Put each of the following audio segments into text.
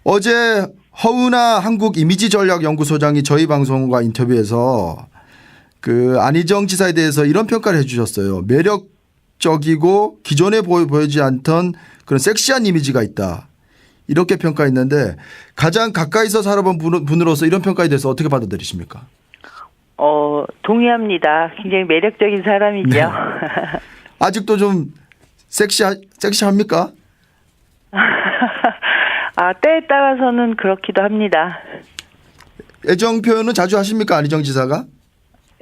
어제 허은하 한국이미지전략연구소장이 저희 방송과 인터뷰에서 그 안희정 지사에 대해서 이런 평가를 해주셨어요. 매력적이고 기존에 보이지 않던 그런 섹시한 이미지가 있다. 이렇게 평가했는데 가장 가까이서 살아본 분으로서 이런 평가에 대해서 어떻게 받아들이십니까? 동의합니다. 굉장히 매력적인 사람이죠. 네. 아직도 좀 섹시합니까? 때에 따라서는 그렇기도 합니다. 애정 표현은 자주 하십니까? 안희정 지사가?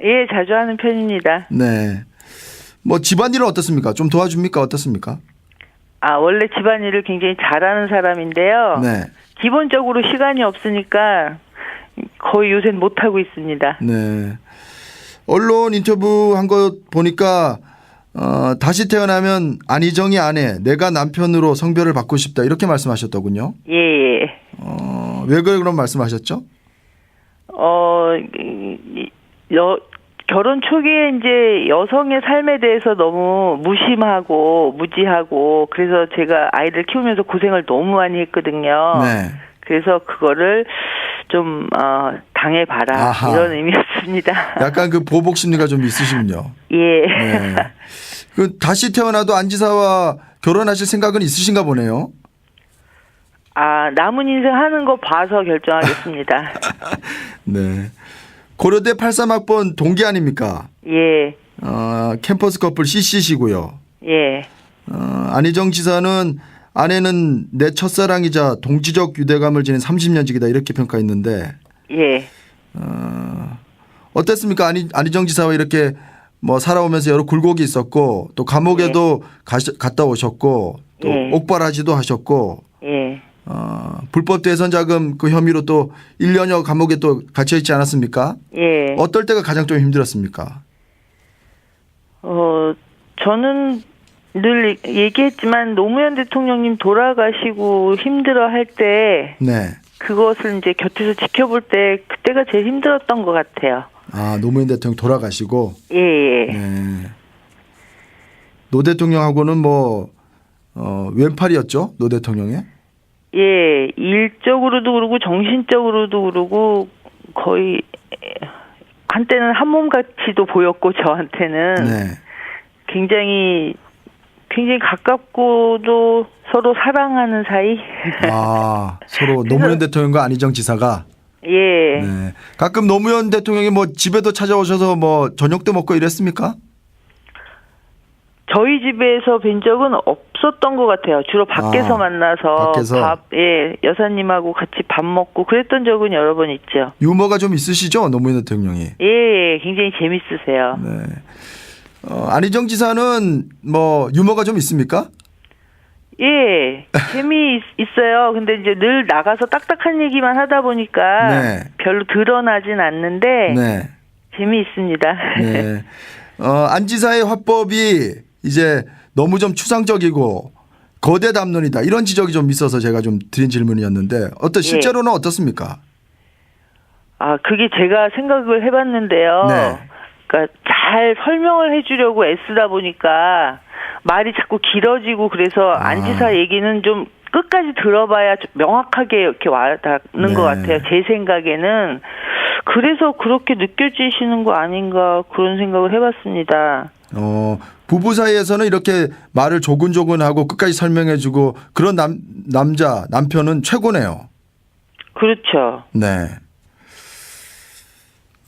예, 자주 하는 편입니다. 네. 뭐 집안일은 어떻습니까? 좀 도와줍니까? 어떻습니까? 원래 집안일을 굉장히 잘하는 사람인데요. 네. 기본적으로 시간이 없으니까 거의 요새는 못하고 있습니다. 네. 언론 인터뷰 한 거 보니까 다시 태어나면 안희정이 아내, 내가 남편으로 성별을 받고 싶다 이렇게 말씀하셨더군요. 예. 왜 그런 말씀하셨죠? 결혼 초기에 이제 여성의 삶에 대해서 너무 무심하고 무지하고 그래서 제가 아이들 키우면서 고생을 너무 많이 했거든요. 네. 그래서 그거를 좀 당해봐라. 아하. 이런 의미였습니다. 약간 그 보복 심리가 좀 있으시군요. 예. 네. 그 다시 태어나도 안 지사와 결혼하실 생각은 있으신가 보네요. 남은 인생 하는 거 봐서 결정하겠습니다. 네. 고려대 83학번 동기 아닙니까? 예. 캠퍼스 커플 CC시고요. 예. 안희정 지사는 아내는 내 첫사랑이자 동지적 유대감을 지닌 30년직이다 이렇게 평가했는데 예. 어땠습니까? 안희정 지사와 이렇게 뭐 살아오면서 여러 굴곡이 있었고 또 감옥에도 갔다 오셨고 또 예. 옥바라지도 하셨고 예. 불법 대선 자금 그 혐의로 또 1년여 감옥에 또 갇혀 있지 않았습니까? 예. 어떨 때가 가장 좀 힘들었습니까? 저는 늘 얘기했지만 노무현 대통령님 돌아가시고 힘들어할 때 네. 그것을 이제 곁에서 지켜볼 때 그때가 제일 힘들었던 것 같아요. 노무현 대통령 돌아가시고. 예. 네. 노 대통령하고는 뭐 왼팔이었죠? 노 대통령의? 예. 일적으로도 그러고 정신적으로도 그러고 거의 한때는 한 몸같이도 보였고 저한테는 네. 굉장히 가깝고도 서로 사랑하는 사이. 서로 노무현 대통령과 안희정 지사가. 예. 네. 가끔 노무현 대통령이 뭐 집에도 찾아오셔서 뭐 저녁도 먹고 이랬습니까? 저희 집에서 뵌 적은 없었던 것 같아요. 주로 밖에서 만나서 밖에서? 여사님하고 같이 밥 먹고 그랬던 적은 여러 번 있죠. 유머가 좀 있으시죠? 노무현 대통령이. 예, 굉장히 재밌으세요. 네. 안희정 지사는 뭐 유머가 좀 있습니까? 예, 재미있어요. 근데 이제 늘 나가서 딱딱한 얘기만 하다 보니까 네. 별로 드러나진 않는데 네. 재미있습니다. 네. 안 지사의 화법이 이제 너무 좀 추상적이고 거대 담론이다 이런 지적이 좀 있어서 제가 좀 드린 질문이었는데 실제로는 어떻습니까? 그게 제가 생각을 해봤는데요. 네. 그러니까 잘 설명을 해주려고 애쓰다 보니까 말이 자꾸 길어지고 그래서 안지사 얘기는 좀 끝까지 들어봐야 좀 명확하게 이렇게 와닿는 네. 것 같아요. 제 생각에는. 그래서 그렇게 느껴지시는 거 아닌가 그런 생각을 해봤습니다. 부부 사이에서는 이렇게 말을 조근조근하고 끝까지 설명해주고 그런 남편은 최고네요. 그렇죠. 네.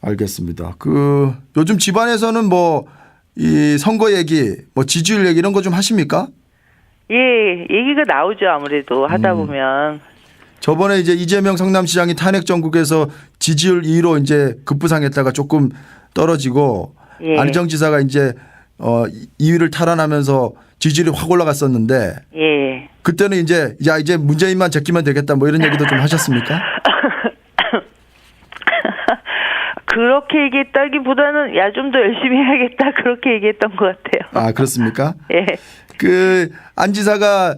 알겠습니다. 요즘 집안에서는 뭐 이 선거 얘기, 뭐 지지율 얘기 이런 거 좀 하십니까? 예, 얘기가 나오죠. 아무래도 하다 보면. 저번에 이제 이재명 성남시장이 탄핵 정국에서 지지율 2위로 이제 급부상했다가 조금 떨어지고 안희정 지사가 이제 2위를 탈환하면서 지지율이 확 올라갔었는데 그때는 이제 문재인만 제끼면 되겠다 뭐 이런 얘기도 좀 하셨습니까? 그렇게 얘기했다기보다는 좀 더 열심히 해야겠다 그렇게 얘기했던 것 같아요. 그렇습니까? 예. 안 지사가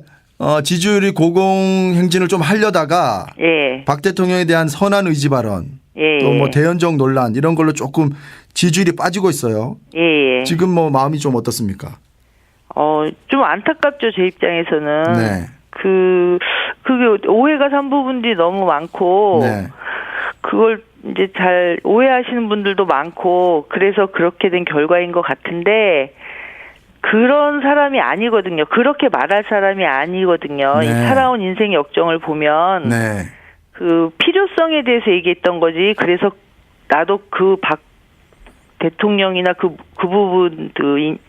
지지율이 고공행진을 좀 하려다가 박 대통령에 대한 선한 의지 발언 또 뭐 대연정 논란 이런 걸로 조금 지지율이 빠지고 있어요. 지금 뭐 마음이 좀 어떻습니까? 좀 안타깝죠. 제 입장에서는. 네. 그게 오해가 산 부분들이 너무 많고 네. 그걸 이제 잘 오해하시는 분들도 많고 그래서 그렇게 된 결과인 것 같은데 그런 사람이 아니거든요. 그렇게 말할 사람이 아니거든요. 네. 이 살아온 인생 역정을 보면 네. 그 필요성에 대해서 얘기했던 거지. 그래서 나도 그 박 대통령이나 그 부분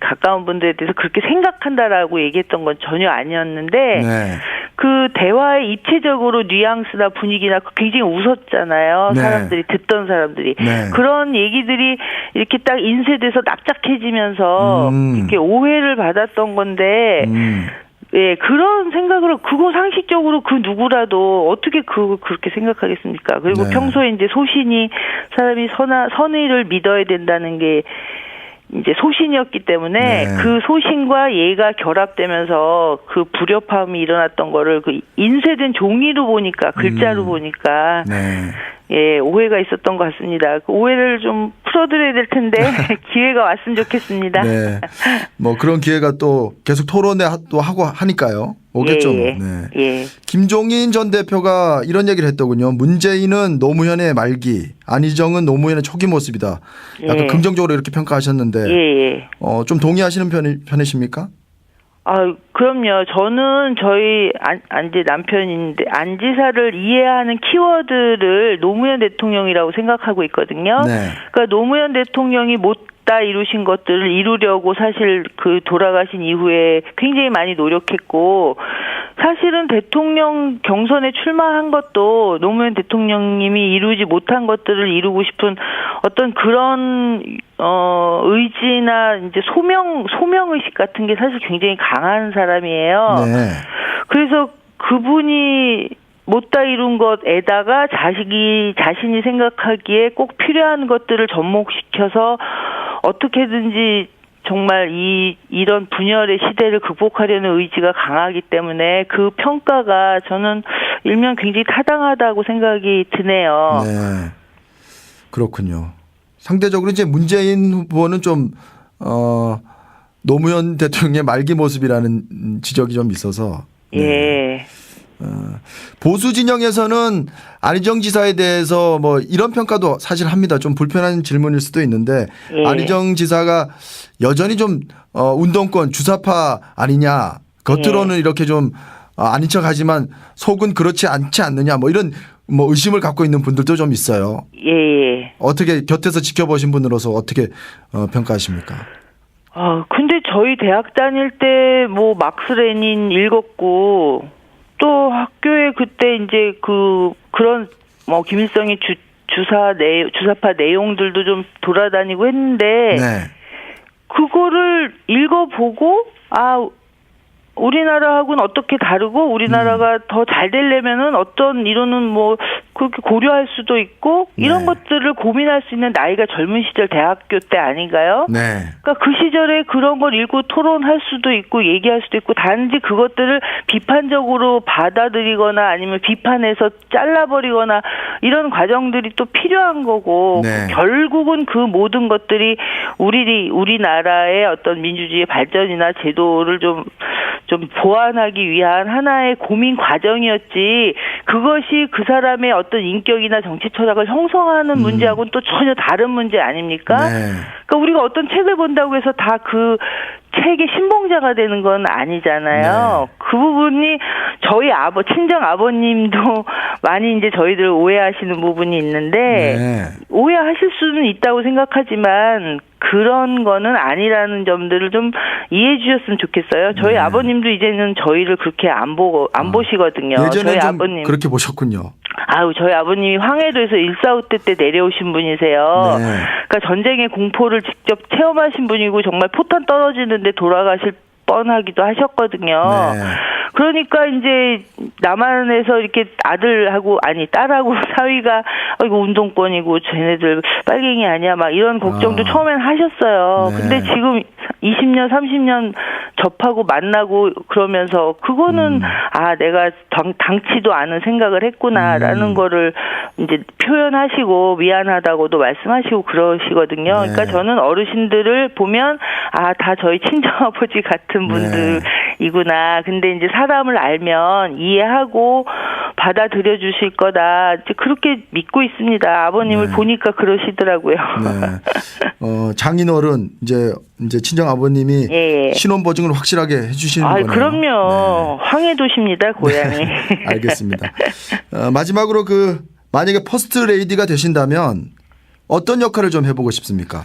가까운 분들에 대해서 그렇게 생각한다라고 얘기했던 건 전혀 아니었는데 네. 그 대화의 입체적으로 뉘앙스나 분위기나 굉장히 웃었잖아요. 네. 사람들이 듣던 사람들이 네. 그런 얘기들이 이렇게 딱 인쇄돼서 납작해지면서 이렇게 오해를 받았던 건데 예, 그런 생각으로, 그거 상식적으로 그 누구라도 어떻게 그렇게 생각하겠습니까? 그리고 네. 평소에 이제 소신이, 사람이 선의를 믿어야 된다는 게 이제 소신이었기 때문에 네. 그 소신과 예가 결합되면서 그 불협화음이 일어났던 거를 그 인쇄된 종이로 보니까, 글자로 보니까, 네. 예, 오해가 있었던 것 같습니다. 그 오해를 좀 풀어드려야 될 텐데 기회가 왔으면 좋겠습니다. 네. 뭐 그런 기회가 또 계속 토론회 또 하고 하니까요. 오겠죠. 예, 뭐. 네. 예. 김종인 전 대표가 이런 얘기를 했더군요. 문재인은 노무현의 말기, 안희정은 노무현의 초기 모습이다. 약간 예. 긍정적으로 이렇게 평가하셨는데 예. 좀 동의하시는 편이십니까? 아, 그럼요. 저는 저희 이제 남편인데 안 지사를 이해하는 키워드를 노무현 대통령이라고 생각하고 있거든요. 네. 그러니까 노무현 대통령이 못다 이루신 것들을 이루려고 사실 그 돌아가신 이후에 굉장히 많이 노력했고 사실은 대통령 경선에 출마한 것도 노무현 대통령님이 이루지 못한 것들을 이루고 싶은 어떤 그런 의지나 이제 소명 의식 같은 게 사실 굉장히 강한 사람이에요. 네. 그래서 그분이 못다 이룬 것에다가 자신이 생각하기에 꼭 필요한 것들을 접목시켜서 어떻게든지 정말 이런 분열의 시대를 극복하려는 의지가 강하기 때문에 그 평가가 저는 일면 굉장히 타당하다고 생각이 드네요. 네. 그렇군요. 상대적으로 이제 문재인 후보는 좀 노무현 대통령의 말기 모습이라는 지적이 좀 있어서. 네. 예. 보수 진영에서는 안희정 지사에 대해서 뭐 이런 평가도 사실 합니다. 좀 불편한 질문일 수도 있는데 예. 안희정 지사가 여전히 좀 운동권 주사파 아니냐. 겉으로는 이렇게 좀 아닌 척하지만 속은 그렇지 않지 않느냐. 뭐 이런 뭐 의심을 갖고 있는 분들도 좀 있어요. 예. 어떻게 곁에서 지켜보신 분으로서 어떻게 평가하십니까? 근데 저희 대학 다닐 때 뭐 막스 레닌 읽었고 또 학교에 그때 이제 그런 뭐 김일성의 주사파 내용들도 좀 돌아다니고 했는데 네. 그거를 읽어보고 우리나라하고는 어떻게 다르고 우리나라가 더 잘 되려면은 어떤 이론은 뭐 그렇게 고려할 수도 있고 이런 네. 것들을 고민할 수 있는 나이가 젊은 시절 대학교 때 아닌가요? 네. 그러니까 그 시절에 그런 걸 읽고 토론할 수도 있고 얘기할 수도 있고 단지 그것들을 비판적으로 받아들이거나 아니면 비판해서 잘라버리거나 이런 과정들이 또 필요한 거고 네. 결국은 그 모든 것들이 우리나라의 어떤 민주주의 발전이나 제도를 좀 보완하기 위한 하나의 고민 과정이었지 그것이 그 사람의 어떤 인격이나 정치 철학을 형성하는 문제하고는 또 전혀 다른 문제 아닙니까? 네. 그러니까 우리가 어떤 책을 본다고 해서 다 그 책의 신봉자가 되는 건 아니잖아요. 네. 그 부분이 저희 친정 아버님도 많이 이제 저희들 오해하시는 부분이 있는데 네. 오해하실 수는 있다고 생각하지만 그런 거는 아니라는 점들을 좀 이해해 주셨으면 좋겠어요. 저희 네. 아버님도 이제는 저희를 그렇게 안 보시거든요. 예전에 저희 좀 아버님. 그렇게 보셨군요. 저희 아버님이 황해도에서 일사후퇴 때 내려오신 분이세요. 네. 그러니까 전쟁의 공포를 직접 체험하신 분이고 정말 포탄 떨어지는데 돌아가실 뻔하기도 하셨거든요. 네. 그러니까 이제 남한에서 이렇게 딸하고 사위가 이거 운동권이고 쟤네들 빨갱이 아니야 막 이런 걱정도 처음엔 하셨어요. 네. 근데 지금 20년 30년 접하고 만나고 그러면서 그거는 내가 당치도 않은 생각을 했구나라는 거를 이제 표현하시고 미안하다고도 말씀하시고 그러시거든요. 네. 그러니까 저는 어르신들을 보면 다 저희 친정아버지 같은 분들 이구나. 근데 이제 사람을 알면 이해하고 받아들여 주실 거다. 이제 그렇게 믿고 있습니다. 아버님을 네. 보니까 그러시더라고요. 네. 장인어른 이제 친정 아버님이 예. 신원 보증을 확실하게 해주시는 아, 거네요. 그럼요. 황해도시입니다, 고향이. 알겠습니다. 마지막으로 만약에 퍼스트 레이디가 되신다면 어떤 역할을 좀 해보고 싶습니까?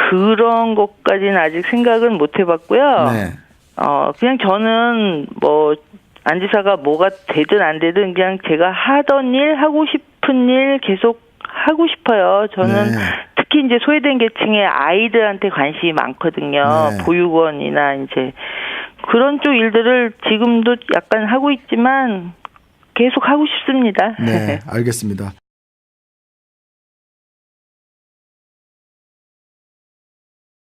그런 것까지는 아직 생각은 못 해봤고요. 네. 그냥 저는 안지사가 뭐가 되든 안 되든 그냥 제가 하던 일, 하고 싶은 일 계속 하고 싶어요. 저는 네. 특히 이제 소외된 계층의 아이들한테 관심이 많거든요. 네. 보육원이나 이제 그런 쪽 일들을 지금도 약간 하고 있지만 계속 하고 싶습니다. 네, 알겠습니다.